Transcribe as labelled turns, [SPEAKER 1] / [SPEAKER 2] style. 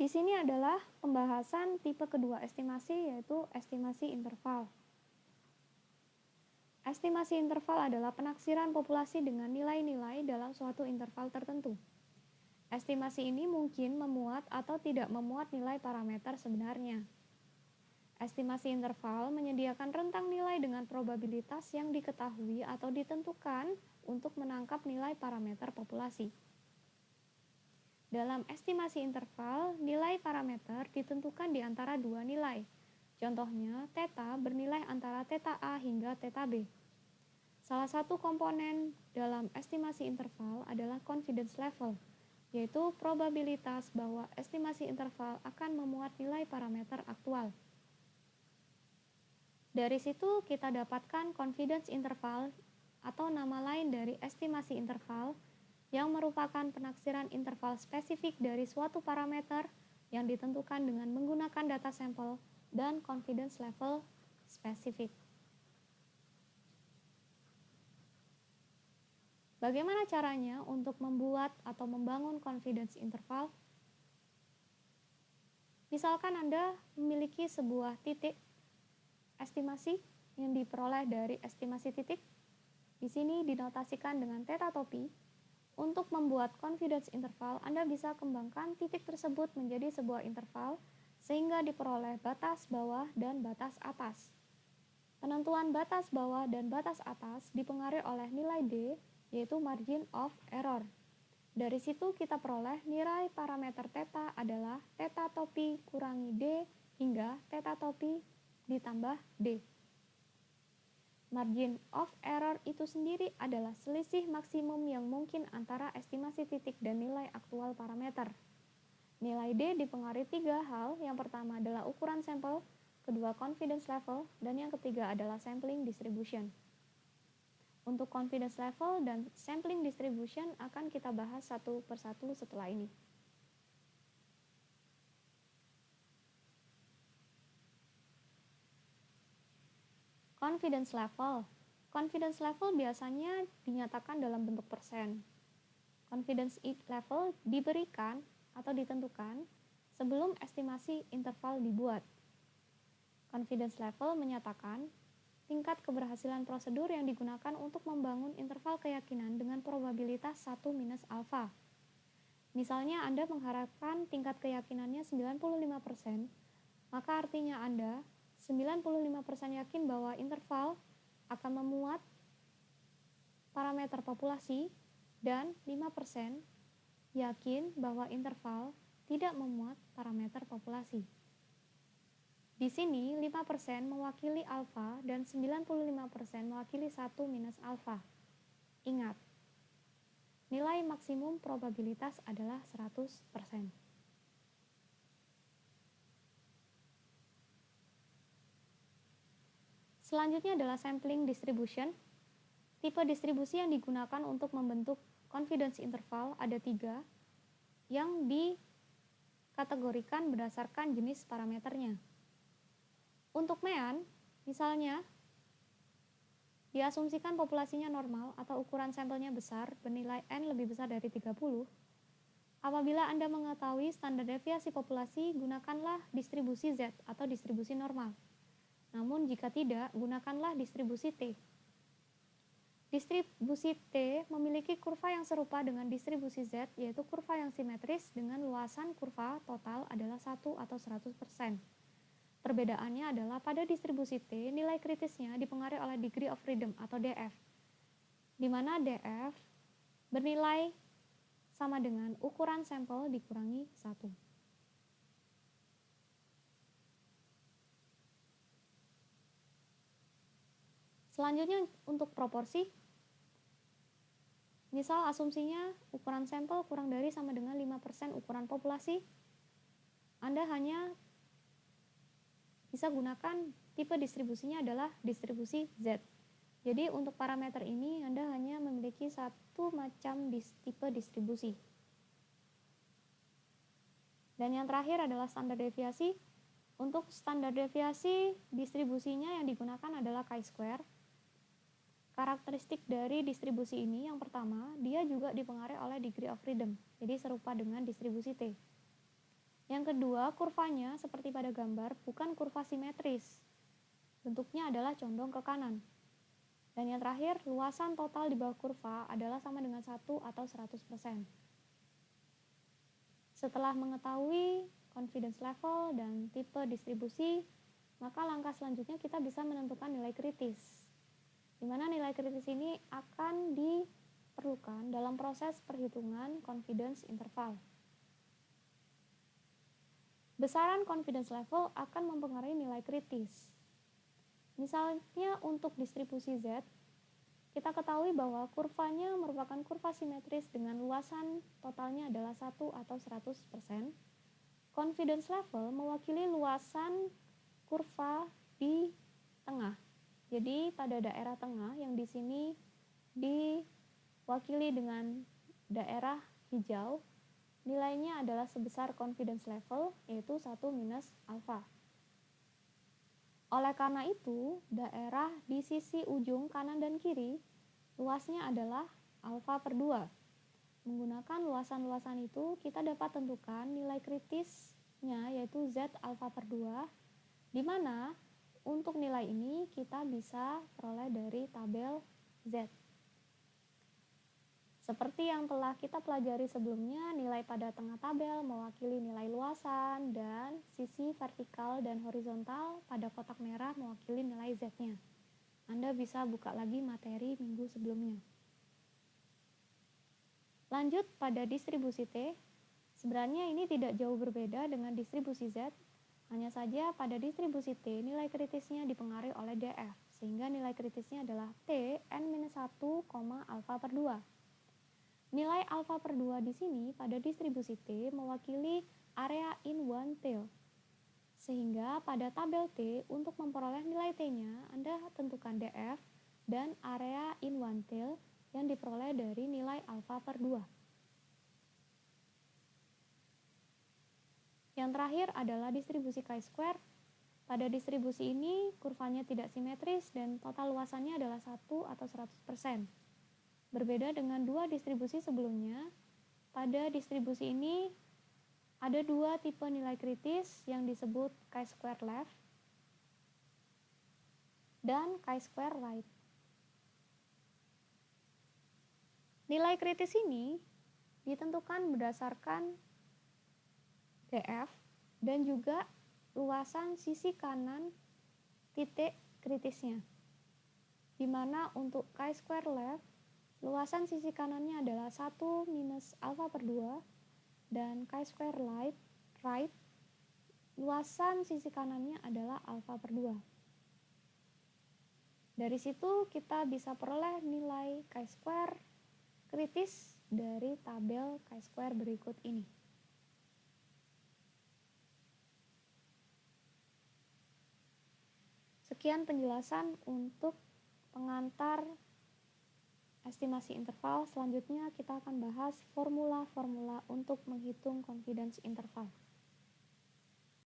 [SPEAKER 1] Di sini adalah pembahasan tipe kedua estimasi, yaitu estimasi interval. Estimasi interval adalah penaksiran populasi dengan nilai-nilai dalam suatu interval tertentu. Estimasi ini mungkin memuat atau tidak memuat nilai parameter sebenarnya. Estimasi interval menyediakan rentang nilai dengan probabilitas yang diketahui atau ditentukan untuk menangkap nilai parameter populasi. Dalam estimasi interval, nilai parameter ditentukan di antara dua nilai. Contohnya, θ bernilai antara θA hingga θB. Salah satu komponen dalam estimasi interval adalah confidence level, yaitu probabilitas bahwa estimasi interval akan memuat nilai parameter aktual. Dari situ kita dapatkan confidence interval atau nama lain dari estimasi interval yang merupakan penaksiran interval spesifik dari suatu parameter yang ditentukan dengan menggunakan data sampel dan confidence level spesifik. Bagaimana caranya untuk membuat atau membangun confidence interval? Misalkan Anda memiliki sebuah titik estimasi yang diperoleh dari estimasi titik. Di sini dinotasikan dengan theta topi. Untuk membuat confidence interval, Anda bisa kembangkan titik tersebut menjadi sebuah interval sehingga diperoleh batas bawah dan batas atas. Penentuan batas bawah dan batas atas dipengaruhi oleh nilai D, yaitu margin of error. Dari situ kita peroleh nilai parameter θ adalah theta topi kurangi D hingga theta topi ditambah D. Margin of error itu sendiri adalah selisih maksimum yang mungkin antara estimasi titik dan nilai aktual parameter. Nilai D dipengaruhi tiga hal. Yang pertama adalah ukuran sampel, kedua confidence level, dan yang ketiga adalah sampling distribution. Untuk confidence level dan sampling distribution akan kita bahas satu persatu setelah ini. Confidence level. Confidence level biasanya dinyatakan dalam bentuk persen. Confidence level diberikan atau ditentukan sebelum estimasi interval dibuat. Confidence level menyatakan tingkat keberhasilan prosedur yang digunakan untuk membangun interval keyakinan dengan probabilitas 1 minus alfa. Misalnya Anda mengharapkan tingkat keyakinannya 95%, maka artinya Anda 95% yakin bahwa interval akan memuat parameter populasi dan 5% yakin bahwa interval tidak memuat parameter populasi. Di sini 5% mewakili alfa dan 95% mewakili 1 minus alfa. Ingat, nilai maksimum probabilitas adalah 100%. Selanjutnya adalah sampling distribution. Tipe distribusi yang digunakan untuk membentuk confidence interval ada 3 yang dikategorikan berdasarkan jenis parameternya. Untuk mean, misalnya diasumsikan populasinya normal atau ukuran sampelnya besar bernilai N lebih besar dari 30. Apabila Anda mengetahui standar deviasi populasi, gunakanlah distribusi Z atau distribusi normal. Namun jika tidak, gunakanlah distribusi T. Distribusi T memiliki kurva yang serupa dengan distribusi Z, yaitu kurva yang simetris dengan luasan kurva total adalah 1 atau 100%. Perbedaannya adalah pada distribusi T, nilai kritisnya dipengaruhi oleh degree of freedom atau DF, di mana DF bernilai sama dengan ukuran sampel dikurangi 1. Selanjutnya untuk proporsi, misal asumsinya ukuran sampel kurang dari sama dengan 5% ukuran populasi, Anda hanya bisa gunakan tipe distribusinya adalah distribusi Z. Jadi untuk parameter ini Anda hanya memiliki satu macam tipe distribusi. Dan yang terakhir adalah standar deviasi. Untuk standar deviasi distribusinya yang digunakan adalah chi-square. Karakteristik dari distribusi ini yang pertama, dia juga dipengaruhi oleh degree of freedom, jadi serupa dengan distribusi T. Yang kedua, kurvanya seperti pada gambar bukan kurva simetris. Bentuknya adalah condong ke kanan. Dan yang terakhir, luasan total di bawah kurva adalah sama dengan 1 atau 100%. Setelah mengetahui confidence level dan tipe distribusi, maka langkah selanjutnya kita bisa menentukan nilai kritis. Di mana nilai kritis ini akan diperlukan dalam proses perhitungan confidence interval. Besaran confidence level akan mempengaruhi nilai kritis. Misalnya untuk distribusi Z, kita ketahui bahwa kurvanya merupakan kurva simetris dengan luasan totalnya adalah 1 atau 100%. Confidence level mewakili luasan kurva di tengah. Jadi pada daerah tengah yang di sini diwakili dengan daerah hijau, nilainya adalah sebesar confidence level, yaitu 1 minus alfa. Oleh karena itu, daerah di sisi ujung kanan dan kiri, luasnya adalah alfa per 2. Menggunakan luasan-luasan itu, kita dapat tentukan nilai kritisnya, yaitu Z alfa per 2, di mana untuk nilai ini kita bisa peroleh dari tabel Z. Seperti yang telah kita pelajari sebelumnya, nilai pada tengah tabel mewakili nilai luasan dan sisi vertikal dan horizontal pada kotak merah mewakili nilai Z-nya. Anda bisa buka lagi materi minggu sebelumnya. Lanjut pada distribusi T, sebenarnya ini tidak jauh berbeda dengan distribusi Z, hanya saja pada distribusi T nilai kritisnya dipengaruhi oleh DF, sehingga nilai kritisnya adalah T n-1, alfa per 2. Nilai alfa per 2 di sini pada distribusi T mewakili area in one tail. Sehingga pada tabel T untuk memperoleh nilai T-nya, Anda tentukan DF dan area in one tail yang diperoleh dari nilai alfa per 2. Yang terakhir adalah distribusi chi-square. Pada distribusi ini, kurvanya tidak simetris dan total luasannya adalah 1 atau 100%. Berbeda dengan dua distribusi sebelumnya, pada distribusi ini ada dua tipe nilai kritis yang disebut chi-square left dan chi-square right. Nilai kritis ini ditentukan berdasarkan DF dan juga luasan sisi kanan titik kritisnya. Di mana untuk chi-square left, luasan sisi kanannya adalah 1 minus alfa per 2 dan chi-square right, luasan sisi kanannya adalah alfa per 2. Dari situ kita bisa peroleh nilai chi-square kritis dari tabel chi-square berikut ini. Sekian penjelasan untuk pengantar estimasi interval. Selanjutnya kita akan bahas formula-formula untuk menghitung confidence interval.